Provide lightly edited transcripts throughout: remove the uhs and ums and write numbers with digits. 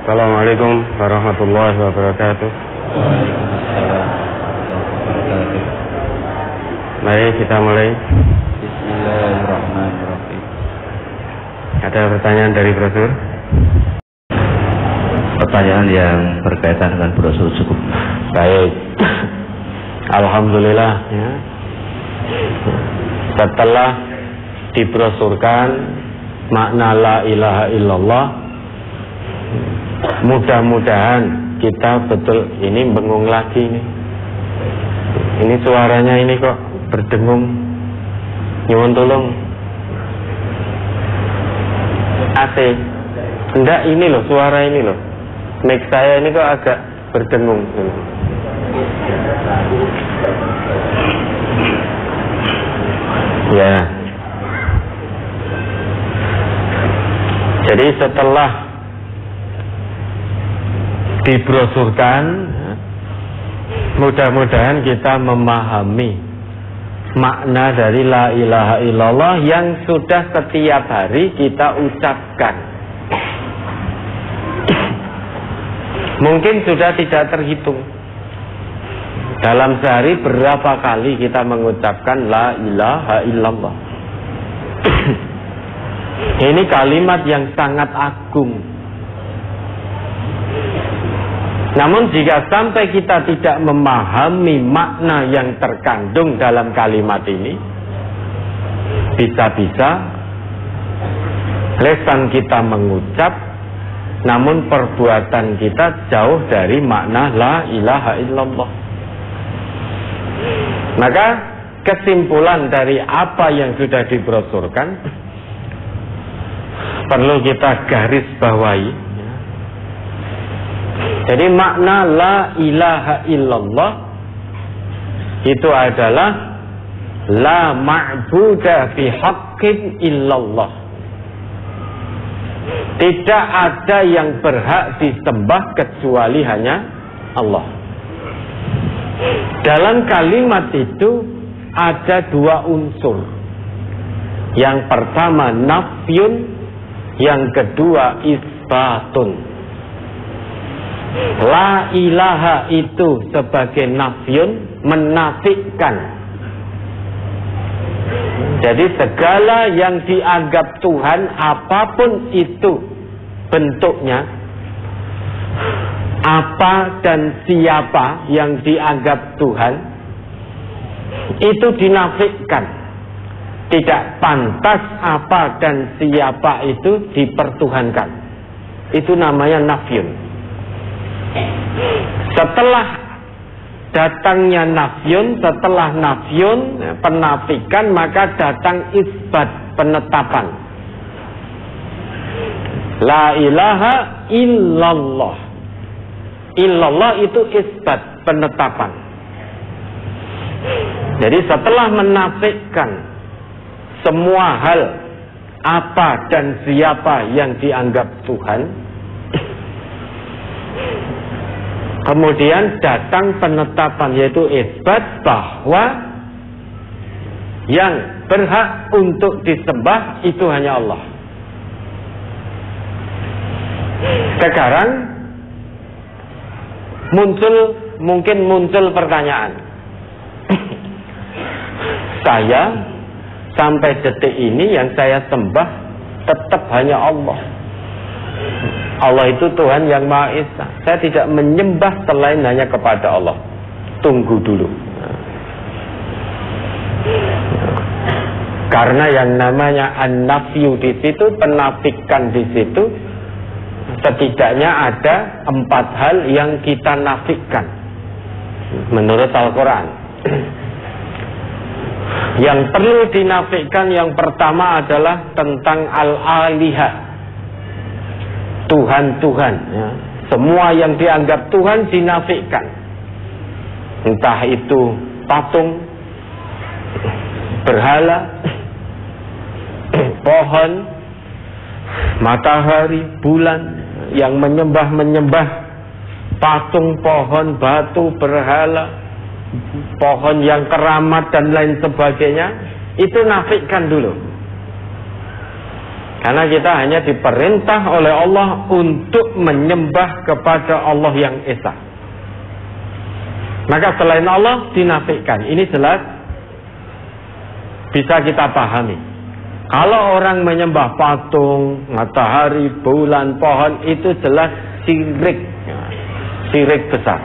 Assalamualaikum warahmatullahi wabarakatuh. Mari kita mulai. Bismillahirrahmanirrahim. Ada pertanyaan dari brosur? Pertanyaan yang berkaitan dengan brosur cukup. Baik. Alhamdulillah ya. Setelah dibrosurkan makna la ilaha illallah, mudah-mudahan kita betul ini bengung lagi nih. Ini suaranya ini kok berdengung. Nyuwun tolong. AC. Enggak, ini loh suara ini loh. Mic saya ini kok agak berdengung. Ya. Jadi setelah dibrosurkan, mudah-mudahan kita memahami makna dari la ilaha illallah yang sudah setiap hari kita ucapkan. Mungkin sudah tidak terhitung dalam sehari berapa kali kita mengucapkan la ilaha illallah. Ini kalimat yang sangat agung. Namun jika sampai kita tidak memahami makna yang terkandung dalam kalimat ini, bisa-bisa lisan kita mengucap, namun perbuatan kita jauh dari makna la ilaha illallah. Maka kesimpulan dari apa yang sudah dibrosurkan perlu kita garis bawahi. Jadi makna la ilaha illallah itu adalah la ma'buda fi haqqin illallah. Tidak ada yang berhak disembah kecuali hanya Allah. Dalam kalimat itu ada dua unsur. Yang pertama nafyun, yang kedua isbatun. La ilaha itu sebagai nafyun, menafikan. Jadi segala yang dianggap Tuhan, apapun itu bentuknya, apa dan siapa yang dianggap Tuhan, itu dinafikan. Tidak pantas apa dan siapa itu dipertuhankan. Itu namanya nafyun. Setelah datangnya nafyun, setelah nafyun penafikan, maka datang isbat, penetapan. La ilaha illallah. Illallah itu isbat, penetapan. Jadi setelah menafikan semua hal, apa dan siapa yang dianggap Tuhan, kemudian datang penetapan, yaitu isbat bahwa yang berhak untuk disembah itu hanya Allah. Sekarang mungkin muncul pertanyaan. Saya sampai detik ini yang saya sembah tetap hanya Allah. Allah itu Tuhan yang Maha Esa. Saya tidak menyembah selain hanya kepada Allah. Tunggu dulu. Karena yang namanya an-nafyu di situ, penafikan di situ, setidaknya ada 4 hal yang kita nafikan menurut Al-Quran. Yang perlu dinafikan yang pertama adalah tentang al-alihah, Tuhan-Tuhan ya. Semua yang dianggap Tuhan dinafikan. Entah itu patung, berhala, pohon, matahari, bulan, yang menyembah patung, pohon, batu, berhala, pohon yang keramat dan lain sebagainya, itu nafikan dulu. Karena kita hanya diperintah oleh Allah untuk menyembah kepada Allah yang esa. Maka selain Allah dinafikan. Ini jelas bisa kita pahami. Kalau orang menyembah patung, matahari, bulan, pohon, itu jelas syirik. Syirik besar.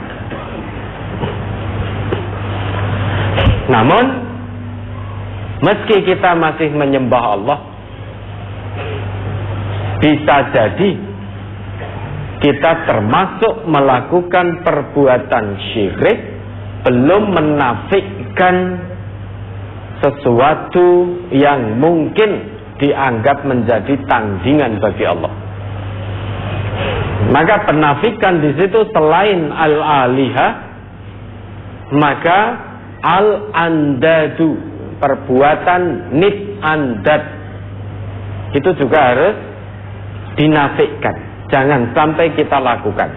Namun meski kita masih menyembah Allah, bisa jadi kita termasuk melakukan perbuatan syirik, belum menafikan sesuatu yang mungkin dianggap menjadi tandingan bagi Allah. Maka penafikan di situ selain al-alihah, maka al-andadu, perbuatan nid andad, itu juga harus dinafikan. Jangan sampai kita lakukan.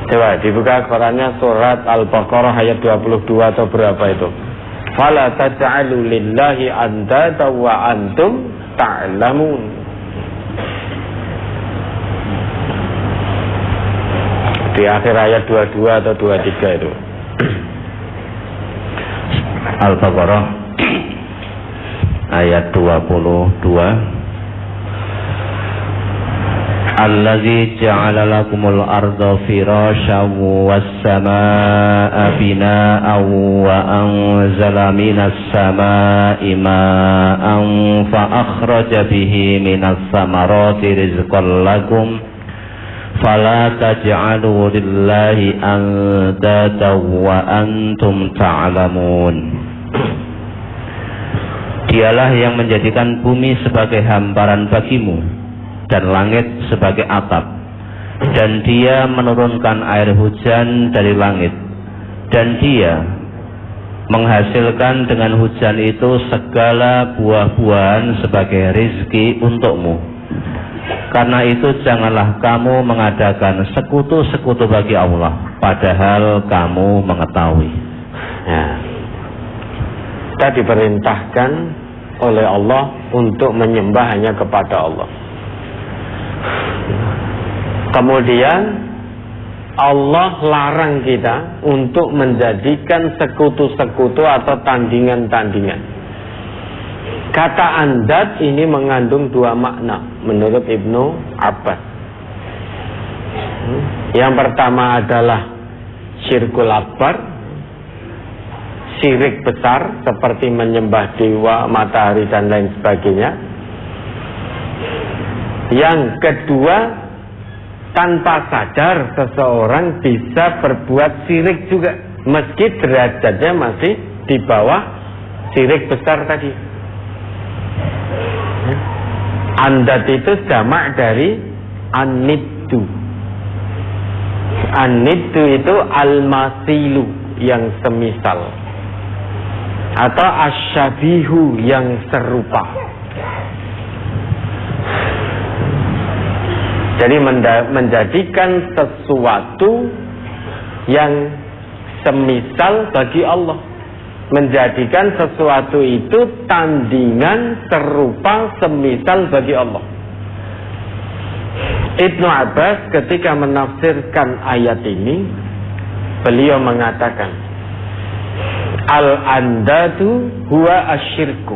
Coba dibuka Qurannya surat Al-Baqarah ayat 22 atau berapa itu. Fala taj'alu lillahi andada wa antum ta'lamun. Di akhir ayat 22 atau 23 itu. Al-Baqarah ayat 22. Allazi ja'ala lakumul arda firasyan was samaa'a binaa'an wa anzala minas samaa'i maa'an fa akhraja bihi minas samarati rizqan lakum fala taj'alu lillahi andada wa antum ta'lamun. Dialah yang menjadikan bumi sebagai hamparan bagimu dan langit sebagai atap, dan Dia menurunkan air hujan dari langit, dan Dia menghasilkan dengan hujan itu segala buah-buahan sebagai rizki untukmu. Karena itu janganlah kamu mengadakan sekutu-sekutu bagi Allah, padahal kamu mengetahui. Ya. Kita diperintahkan oleh Allah untuk menyembah hanya kepada Allah. Kemudian Allah larang kita untuk menjadikan sekutu-sekutu atau tandingan-tandingan. Kata andad ini mengandung dua makna menurut Ibnu Abbas. Yang pertama adalah syirkul akbar, syirik besar seperti menyembah dewa, matahari dan lain sebagainya. Yang kedua, tanpa sadar seseorang bisa berbuat syirik juga, meski derajatnya masih di bawah syirik besar tadi. Andad itu jamak dari aniddu. Aniddu itu al-masilu, yang semisal, atau asyabihu, yang serupa. Jadi menjadikan sesuatu yang semisal bagi Allah, menjadikan sesuatu itu tandingan serupa semisal bagi Allah. Ibnu Abbas ketika menafsirkan ayat ini, beliau mengatakan, al-andadu huwa asyirku.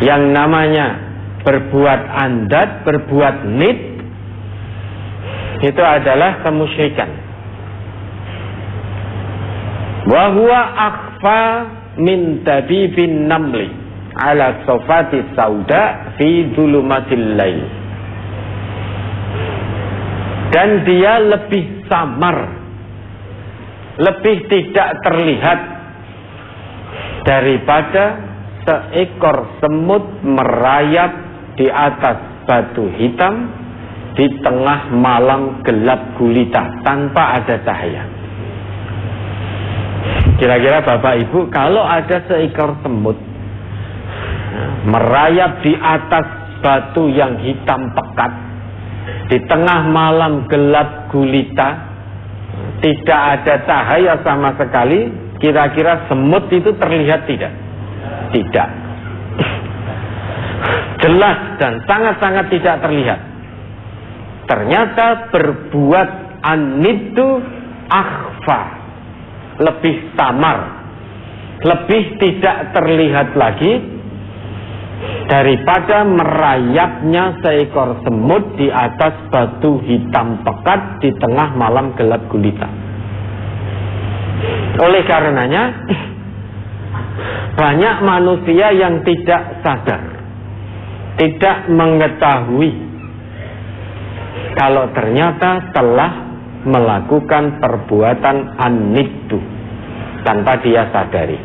Yang namanya berbuat andad, berbuat nid, itu adalah kemusyrikan. Wa huwa akhfa min tabibin namli ala sofati sauda fi dhulumatil lail. Dan dia lebih samar, lebih tidak terlihat daripada seekor semut merayap di atas batu hitam di tengah malam gelap gulita tanpa ada cahaya. Kira-kira Bapak Ibu, kalau ada seekor semut merayap di atas batu yang hitam pekat di tengah malam gelap gulita, tidak ada cahaya sama sekali, kira-kira semut itu terlihat tidak? Tidak. jelas dan sangat-sangat tidak terlihat. Ternyata berbuat an-niddu akhfa, lebih samar, lebih tidak terlihat lagi daripada merayapnya seekor semut di atas batu hitam pekat di tengah malam gelap gulita. Oleh karenanya banyak manusia yang tidak sadar, tidak mengetahui kalau ternyata telah melakukan perbuatan an-niddu tanpa dia sadari.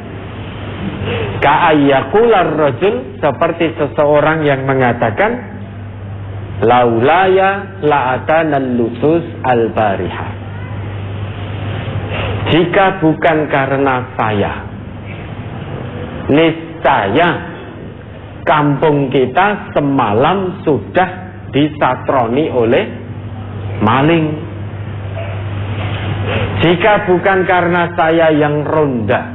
Ka'ayyakular rajul, seperti seseorang yang mengatakan, laulaya la'atanal lusus al-bariha, jika bukan karena saya, niscaya kampung kita semalam sudah disatroni oleh maling. Jika bukan karena saya yang ronda,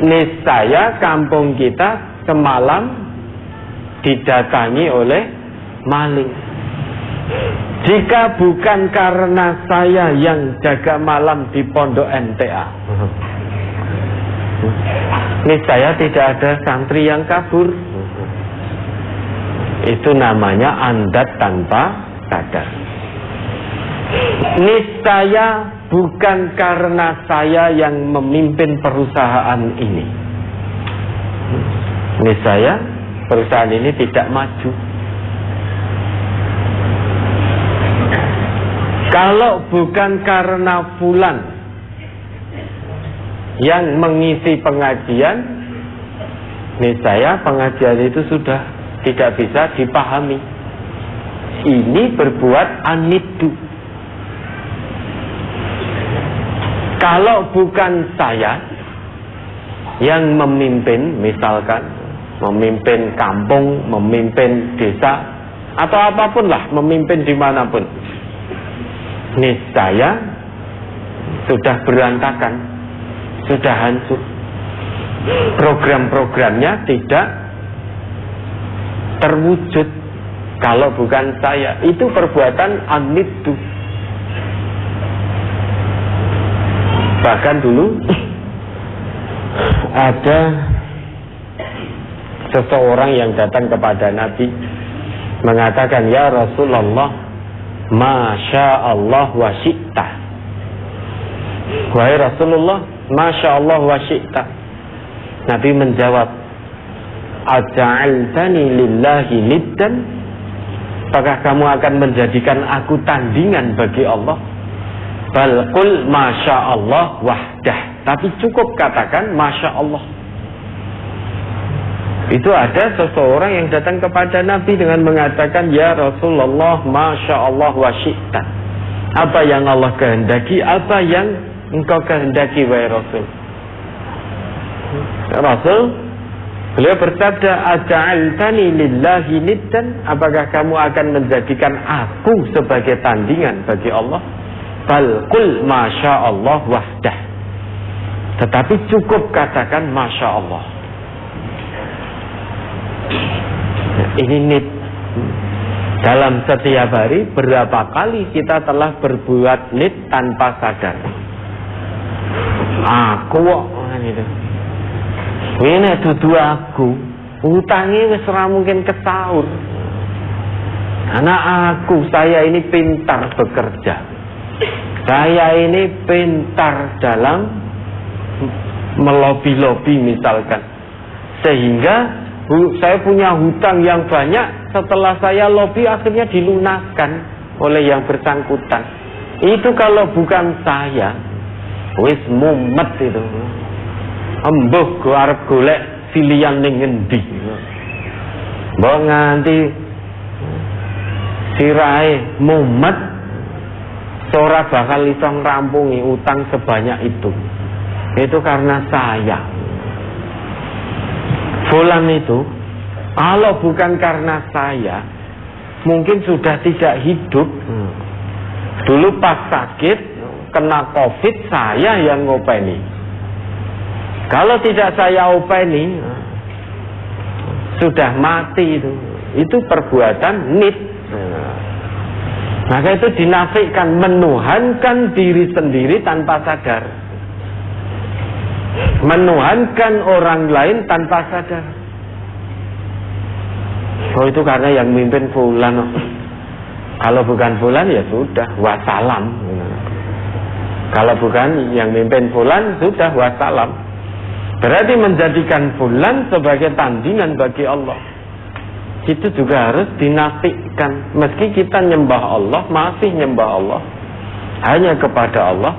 niscaya kampung kita semalam didatangi oleh maling. Jika bukan karena saya yang jaga malam di pondok MTA, niscaya tidak ada santri yang kabur. Itu namanya andat tanpa sadar. Niscaya bukan karena saya yang memimpin perusahaan ini, niscaya perusahaan ini tidak maju. Kalau bukan karena fulan yang mengisi pengajian, niscaya pengajian itu sudah tidak bisa dipahami. Ini berbuat an-niddu. Kalau bukan saya yang memimpin, misalkan memimpin kampung, memimpin desa, atau apapun lah, memimpin dimanapun, niscaya sudah berantakan, sudah hancur. Program-programnya tidak terwujud kalau bukan saya. Itu perbuatan an-niddu. Bahkan dulu ada seseorang yang datang kepada Nabi mengatakan, ya Rasulullah, Masya Allah wa syi'ta. Wahai Rasulullah, Masya Allah wa syi'ta. Nabi menjawab, Aja'altani lillahi niddan? Apakah kamu akan menjadikan aku tandingan bagi Allah? Bal qul Masya Allah wahdah. Tapi cukup katakan Masya Allah. Itu ada seseorang yang datang kepada Nabi dengan mengatakan, ya Rasulullah, Masya Allah wa syi'ta. Apa yang Allah kehendaki, apa yang engkau kehendaki, wahai Rasul. Rasul, beliau bersabda, Aja'altani lillahi niddan? Apakah kamu akan menjadikan aku sebagai tandingan bagi Allah? Bal qul Masya Allah wahdah. Tetapi cukup katakan Masya Allah. Ini nid. Dalam setiap hari berapa kali kita telah berbuat nid tanpa sadar. Aku kok ini dudu aku, utangnya wis ora mungkin kesaur. Anak aku, saya ini pintar bekerja. Saya ini pintar dalam melobi-lobi misalkan, sehingga saya punya hutang yang banyak. Setelah saya lobi akhirnya dilunaskan oleh yang bersangkutan. Itu kalau bukan saya, wis mumet itu. Embuh go arep golek silian ning ngendi. Mbok nganti sirahe mumet, ora bakal iso ngrampungi utang sebanyak itu. Itu karena saya. Fulan itu, kalau bukan karena saya, mungkin sudah tidak hidup. Dulu pas sakit, kena COVID, saya yang ngopeni. Kalau tidak saya openi, sudah mati itu perbuatan nid. Maka itu dinafikan, menuhankan diri sendiri tanpa sadar, menuhankan orang lain tanpa sadar. Oh itu karena yang mimpin fulan. Kalau bukan fulan ya sudah wassalam. Kalau bukan yang mimpin fulan sudah wassalam. Berarti menjadikan fulan sebagai tandingan bagi Allah. Itu juga harus dinafikan. Meski kita nyembah Allah, masih nyembah Allah hanya kepada Allah,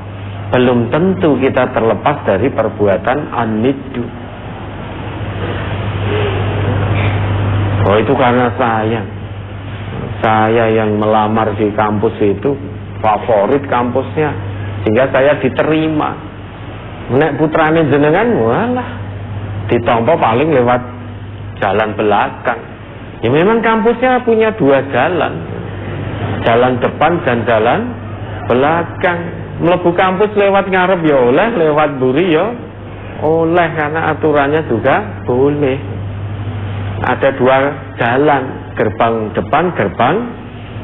belum tentu kita terlepas dari perbuatan an-niddu. Oh itu karena saya yang melamar di kampus itu favorit kampusnya, sehingga saya diterima. Nek putrane jenengan, walah ditompo paling lewat jalan belakang. Ya memang kampusnya punya dua jalan, jalan depan dan jalan belakang. Mlebu kampus lewat ngarep ya oleh, lewat buri ya oleh, karena aturannya juga boleh. Ada dua jalan, gerbang depan, gerbang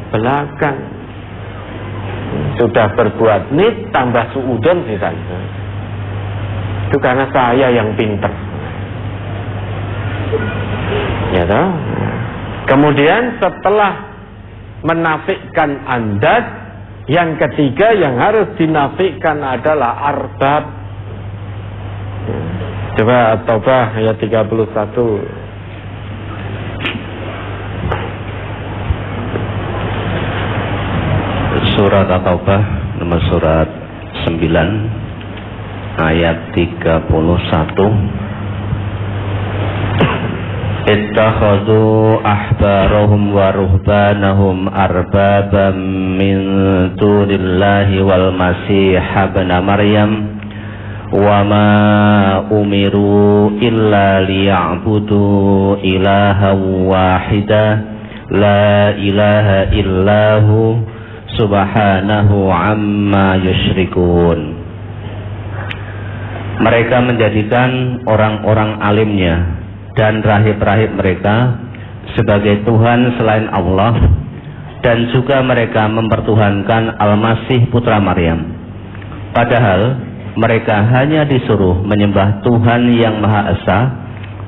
belakang. Sudah berbuat nid tambah suudon sisanya. Itu karena saya yang pinter. Ya toh? Kemudian setelah menafikan andad, yang ketiga yang harus dinafikan adalah arbab. Coba Taubah ayat 31. Surat At-Taubah nomor surat 9 ayat 31. Ittakhadhu ahbarahum wa ruhbanahum arbaban min dunillahi wal masih ibn Maryam wa ma umiru illa liya'budu ilahan wahida la ilaha illahu subhanahu amma yusyrikun. Mereka menjadikan orang-orang alimnya dan rahib-rahib mereka sebagai Tuhan selain Allah, dan juga mereka mempertuhankan Al-Masih putra Maryam. Padahal mereka hanya disuruh menyembah Tuhan yang Maha Esa.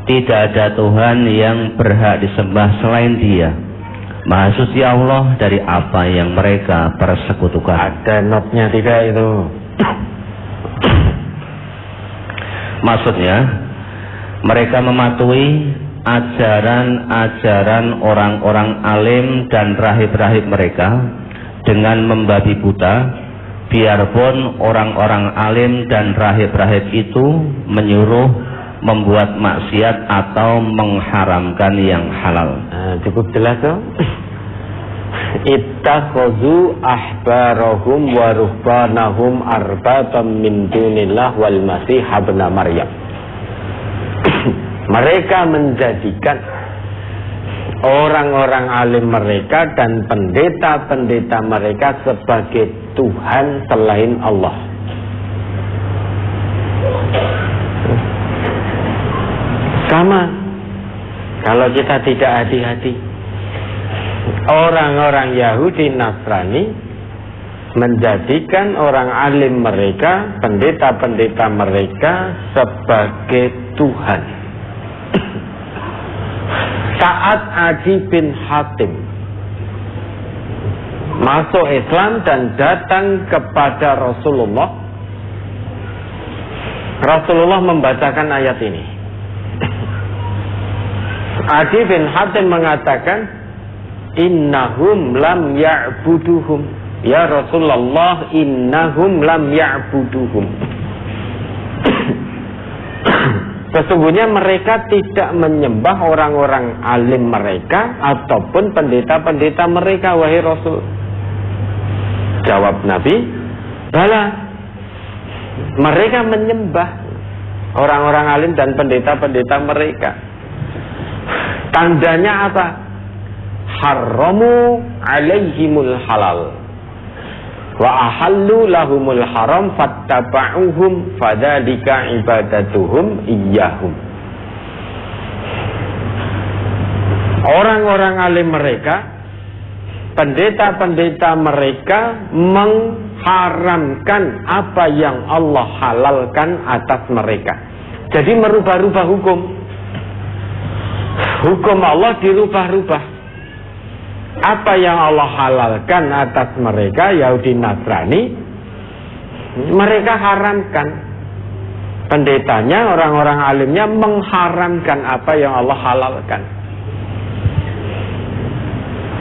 Tidak ada Tuhan yang berhak disembah selain Dia. Maha suci Allah dari apa yang mereka persekutukan. Ada notnya tidak itu? Maksudnya, mereka mematuhi ajaran-ajaran orang-orang alim dan rahib-rahib mereka dengan membabi buta, biarpun orang-orang alim dan rahib-rahib itu menyuruh membuat maksiat atau mengharamkan yang halal. Cukup jelas toh? Ittakhadhu ahbarahum wa ruhbanahum arbatan min dunillah wal masih ibn Maryam. Mereka menjadikan orang-orang alim mereka dan pendeta-pendeta mereka sebagai Tuhan selain Allah. Sama kalau kita tidak hati-hati, orang-orang Yahudi Nasrani menjadikan orang alim mereka, pendeta-pendeta mereka sebagai Tuhan. Saat Adi bin Hatim masuk Islam dan datang kepada Rasulullah, Rasulullah membacakan ayat ini. Adi bin Hatim mengatakan, innahum lam ya'buduhum. Ya Rasulullah, innahum lam ya'buduhum. Sesungguhnya mereka tidak menyembah orang-orang alim mereka ataupun pendeta-pendeta mereka, wahai Rasul. Jawab Nabi, bala, mereka menyembah orang-orang alim dan pendeta-pendeta mereka. Tandanya apa? Haramu alaihimul halal wa ahallu lahumul haram fattaba'uhum fadzalika ibadatuhum iyyahum. Orang-orang alim mereka, pendeta-pendeta mereka mengharamkan apa yang Allah halalkan atas mereka. Jadi merubah-rubah hukum. Hukum Allah dirubah-rubah. Apa yang Allah halalkan atas mereka, Yahudi Nasrani, mereka haramkan. Pendetanya, orang-orang alimnya mengharamkan apa yang Allah halalkan.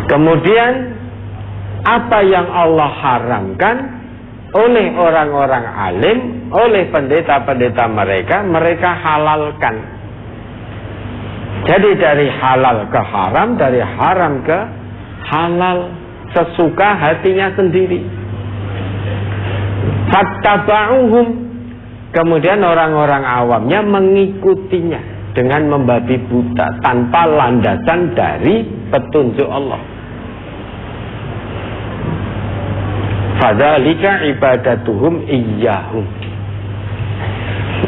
Kemudian apa yang Allah haramkan oleh orang-orang alim, oleh pendeta-pendeta mereka, mereka halalkan. Jadi dari halal ke haram, dari haram ke halal, sesuka hatinya sendiri. Fattaba'uhum. Kemudian orang-orang awamnya mengikutinya dengan membabi buta tanpa landasan dari petunjuk Allah. Fadzalika ibadatuhum iyyahum.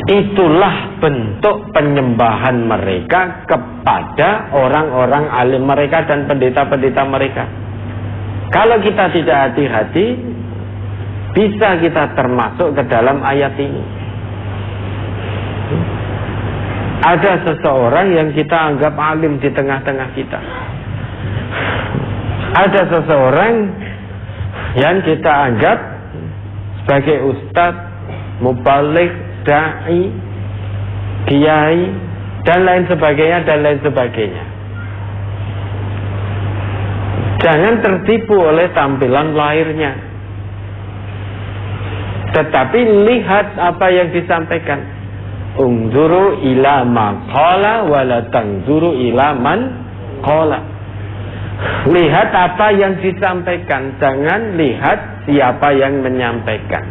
Itulah bentuk penyembahan mereka kepada orang-orang alim mereka dan pendeta-pendeta mereka. Kalau kita tidak hati-hati, bisa kita termasuk ke dalam ayat ini. Ada seseorang yang kita anggap alim di tengah-tengah kita. Ada seseorang yang kita anggap sebagai ustadz, mubaligh, dai, kiai, dan lain sebagainya, dan lain sebagainya. Jangan tertipu oleh tampilan lahirnya, tetapi lihat apa yang disampaikan. Unzuru ila ma qala wa la tanzuru ila man qala. Lihat apa yang disampaikan, jangan lihat siapa yang menyampaikan.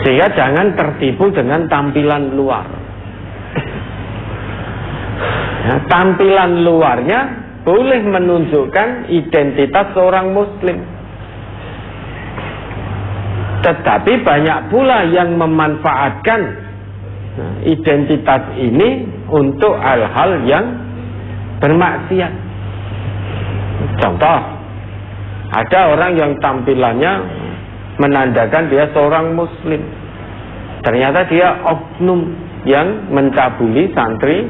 Sehingga jangan tertipu dengan tampilan luar. Tampilan luarnya boleh menunjukkan identitas seorang muslim, tetapi banyak pula yang memanfaatkan identitas ini untuk hal-hal yang bermaksiat. Contoh, ada orang yang tampilannya menandakan dia seorang muslim, ternyata dia oknum yang mencabuli santri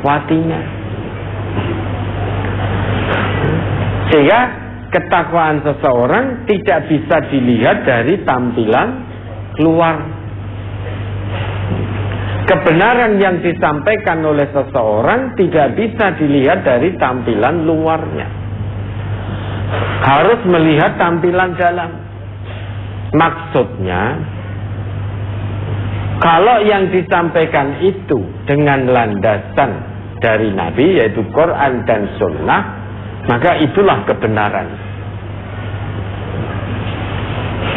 watinya. Sehingga ketakwaan seseorang tidak bisa dilihat dari tampilan luar. Kebenaran yang disampaikan oleh seseorang tidak bisa dilihat dari tampilan luarnya. Harus melihat tampilan dalam. Maksudnya, kalau yang disampaikan itu dengan landasan dari Nabi, yaitu Quran dan Sunnah, maka itulah kebenaran.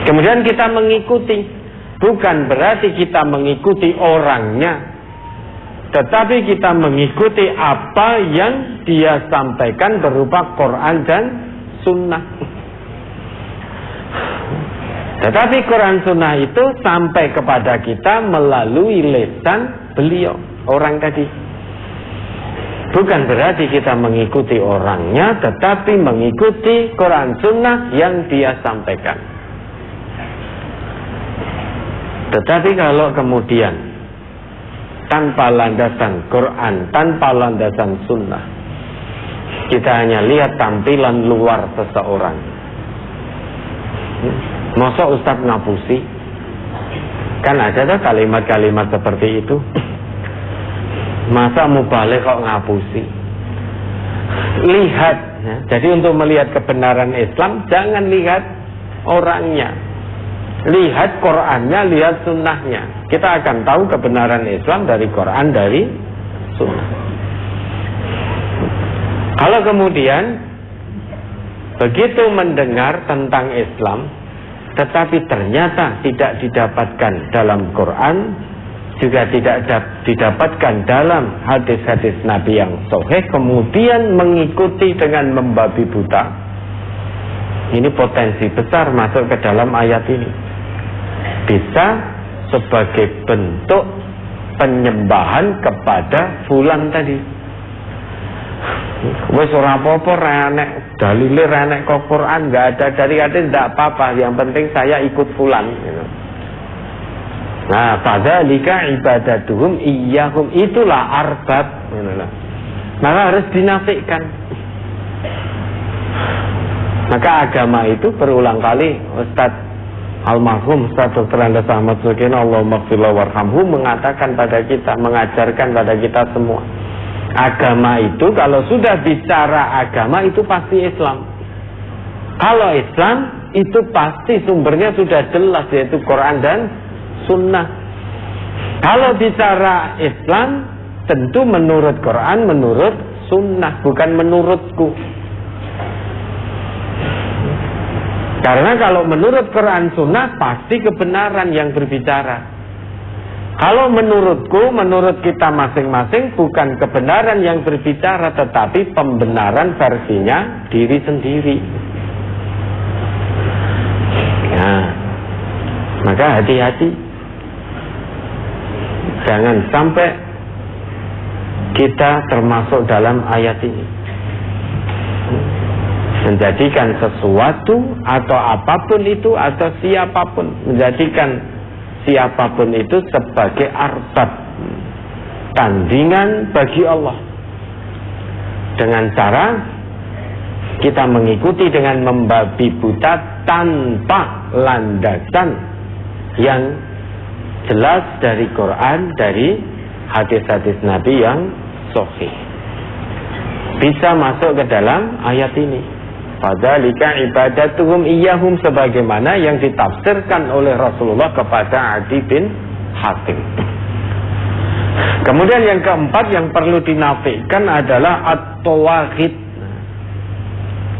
Kemudian kita mengikuti, bukan berarti kita mengikuti orangnya, tetapi kita mengikuti apa yang dia sampaikan berupa Quran dan Sunnah. Tetapi Quran Sunnah itu sampai kepada kita melalui lisan beliau, orang tadi. Bukan berarti kita mengikuti orangnya, tetapi mengikuti Quran Sunnah yang dia sampaikan. Tetapi kalau kemudian tanpa landasan Quran, tanpa landasan Sunnah, kita hanya lihat tampilan luar seseorang. Masa Ustadz ngapusi? Kan ada tuh kalimat-kalimat seperti itu. Masa mubaligh kok ngapusi? Lihat, ya. Jadi untuk melihat kebenaran Islam, jangan lihat orangnya, lihat Qurannya, lihat Sunnahnya. Kita akan tahu kebenaran Islam dari Quran, dari Sunnah. Kalau kemudian begitu mendengar tentang Islam, tetapi ternyata tidak didapatkan dalam Quran, juga tidak didapatkan dalam hadis-hadis Nabi yang sahih, kemudian mengikuti dengan membabi buta, ini potensi besar masuk ke dalam ayat ini. Bisa sebagai bentuk penyembahan kepada fulan tadi. Wis ora apa-apa renek dalile renek kok Quran enggak ada dari hadis enggak apa-apa, yang penting saya ikut fulan gitu. Nah, fadzalika ibadatuhum iyyahum, itulah arbab gitu lah. Maka harus dinafikan. Maka agama itu berulang kali Ustaz almarhum Ustaz Dr. Andes Ahmad Sulkina Allahumma ighfirlahu warhamhu mengatakan pada kita, mengajarkan pada kita semua, agama itu kalau sudah bicara agama itu pasti Islam. Kalau Islam itu pasti sumbernya sudah jelas, yaitu Quran dan Sunnah. Kalau bicara Islam tentu menurut Quran, menurut Sunnah, bukan menurutku. Karena kalau menurut Quran Sunnah pasti kebenaran yang berbicara. Kalau menurutku, menurut kita masing-masing bukan kebenaran yang berbicara, tetapi pembenaran versinya diri sendiri. Nah, maka hati-hati. Jangan sampai kita termasuk dalam ayat ini. Menjadikan sesuatu atau apapun itu atau siapapun, menjadikan siapapun itu sebagai arbab, tandingan bagi Allah, dengan cara kita mengikuti dengan membabi buta tanpa landasan yang jelas dari Quran, dari hadis-hadis Nabi yang sahih. Bisa masuk ke dalam ayat ini. Fadzalika ibadatuhum iyyahum, sebagaimana yang ditafsirkan oleh Rasulullah kepada Adi bin Hatim. Kemudian yang keempat yang perlu dinafikan adalah at-tawaghit.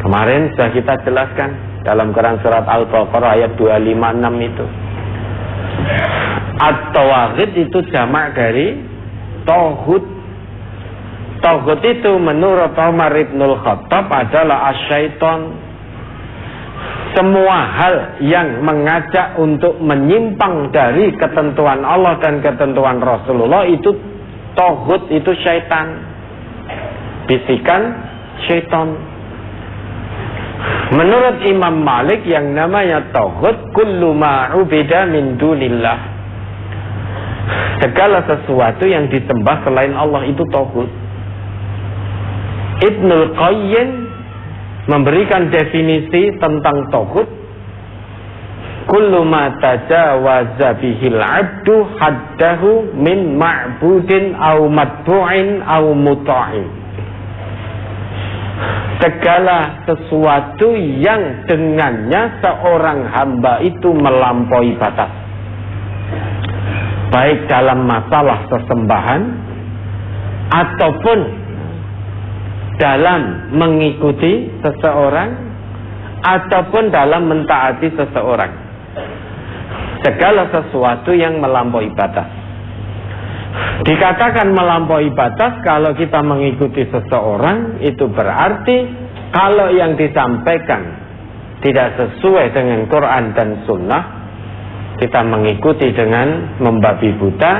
Kemarin sudah kita jelaskan dalam Quran surat Al-Baqarah ayat 256 itu. At-tawaghit itu jamak dari tauhid. Tauhid itu menurut Umar ibnul Khattab adalah asyaiton. Semua hal yang mengajak untuk menyimpang dari ketentuan Allah dan ketentuan Rasulullah itu tauhid, itu syaitan, bisikan syaitan. Menurut Imam Malik yang namanya tauhid kullu ma ubida min dunillah, segala sesuatu yang disembah selain Allah itu tauhid. Ibnul Qayyim memberikan definisi tentang tauhid, kullu ma tajawaza bihil abdu haddahu min ma'budin au matbu'in au muta'in. Segala sesuatu yang dengannya seorang hamba itu melampaui batas, baik dalam masalah sesembahan ataupun dalam mengikuti seseorang ataupun dalam mentaati seseorang. Segala sesuatu yang melampaui batas. Dikatakan melampaui batas kalau kita mengikuti seseorang, itu berarti kalau yang disampaikan tidak sesuai dengan Quran dan Sunnah, kita mengikuti dengan membabi buta,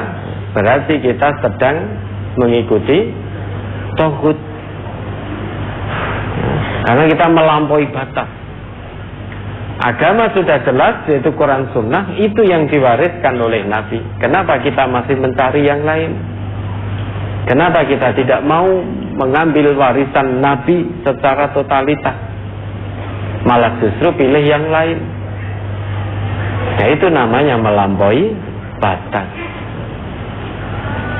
berarti kita sedang mengikuti tauhid. Karena kita melampaui batas. Agama sudah jelas, yaitu Quran Sunnah, itu yang diwariskan oleh Nabi. Kenapa kita masih mencari yang lain? Kenapa kita tidak mau mengambil warisan Nabi secara totalitas, malah justru pilih yang lain? Nah, itu namanya melampaui batas.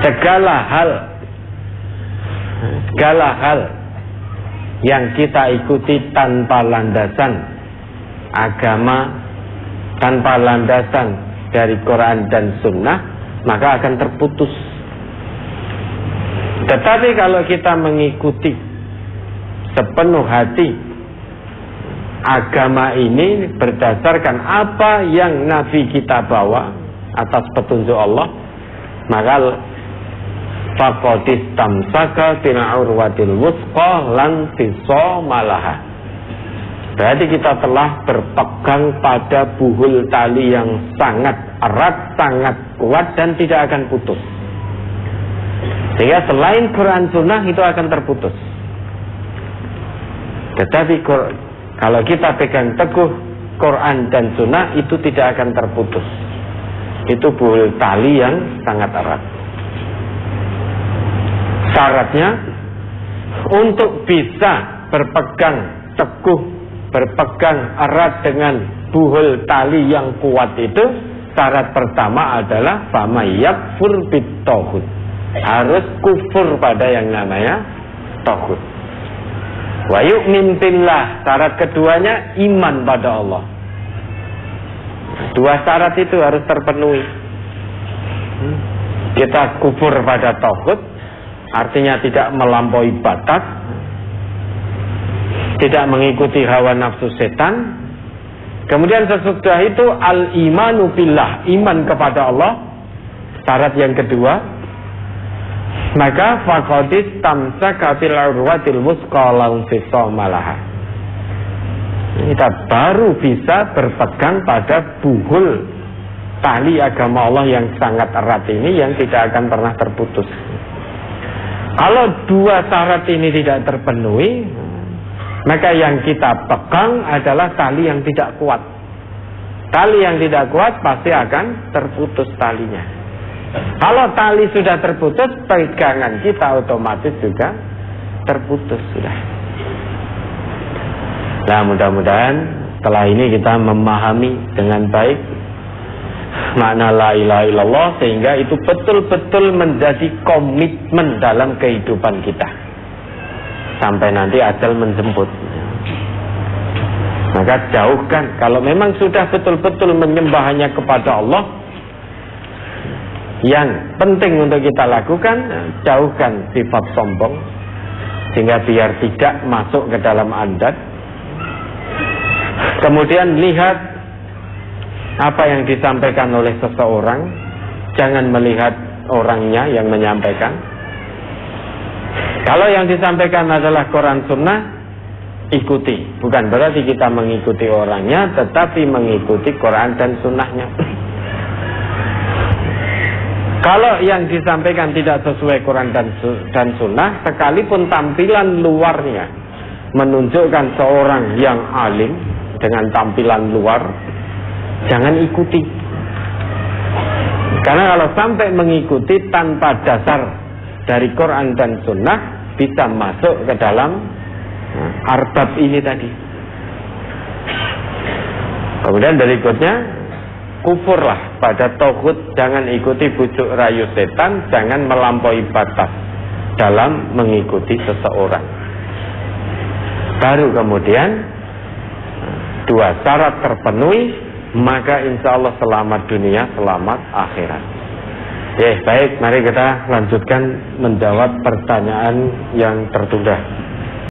Segala hal yang kita ikuti tanpa landasan agama, tanpa landasan dari Quran dan Sunnah, maka akan terputus. Tetapi kalau kita mengikuti sepenuh hati agama ini berdasarkan apa yang Nabi kita bawa atas petunjuk Allah, maka faqadis tamsaka bil urwatil wuthqa lan fisomalaha. Berarti kita telah berpegang pada buhul tali yang sangat erat, sangat kuat dan tidak akan putus. Sehingga selain Quran Sunnah itu akan terputus. Tetapi kalau kita pegang teguh Quran dan Sunnah, itu tidak akan terputus. Itu buhul tali yang sangat erat. Syaratnya untuk bisa berpegang teguh, berpegang erat dengan buhul tali yang kuat itu, syarat pertama adalah famayakfur bit-taghut. Harus kufur pada yang namanya taghut. Wa yu'min billah. Syarat keduanya iman pada Allah. Dua syarat itu harus terpenuhi. Kita kufur pada taghut, artinya tidak melampaui batas, tidak mengikuti hawa nafsu setan. Kemudian sesudah itu al-imanu billah, iman kepada Allah. Syarat yang kedua, maka faqadis tamsaka bil urwatil wuthqa la infisama laha. Kita baru bisa berpegang pada buhul tali agama Allah yang sangat erat ini, yang tidak akan pernah terputus. Kalau dua syarat ini tidak terpenuhi, maka yang kita pegang adalah tali yang tidak kuat. Tali yang tidak kuat pasti akan terputus talinya. Kalau tali sudah terputus, pegangan kita otomatis juga terputus sudah. Nah, mudah-mudahan setelah ini kita memahami dengan baik makna la ilaha illallah, sehingga itu betul-betul menjadi komitmen dalam kehidupan kita sampai nanti ajal menjemput. Maka jauhkan, kalau memang sudah betul-betul menyembah hanya kepada Allah, yang penting untuk kita lakukan, jauhkan sifat sombong, sehingga biar tidak masuk ke dalam adat. Kemudian lihat apa yang disampaikan oleh seseorang, jangan melihat orangnya yang menyampaikan. Kalau yang disampaikan adalah Quran Sunnah, ikuti. Bukan berarti kita mengikuti orangnya, tetapi mengikuti Quran dan Sunnahnya. Kalau yang disampaikan tidak sesuai Quran dan Sunnah, sekalipun tampilan luarnya menunjukkan seorang yang alim dengan tampilan luar, jangan ikuti. Karena kalau sampai mengikuti tanpa dasar dari Quran dan Sunnah, bisa masuk ke dalam arbab ini tadi. Kemudian berikutnya, kufurlah pada taghut, jangan ikuti bujuk rayu setan, jangan melampaui batas dalam mengikuti seseorang. Baru kemudian dua syarat terpenuhi, maka insya Allah selamat dunia, selamat akhirat. Baik, mari kita lanjutkan menjawab pertanyaan yang tertunda.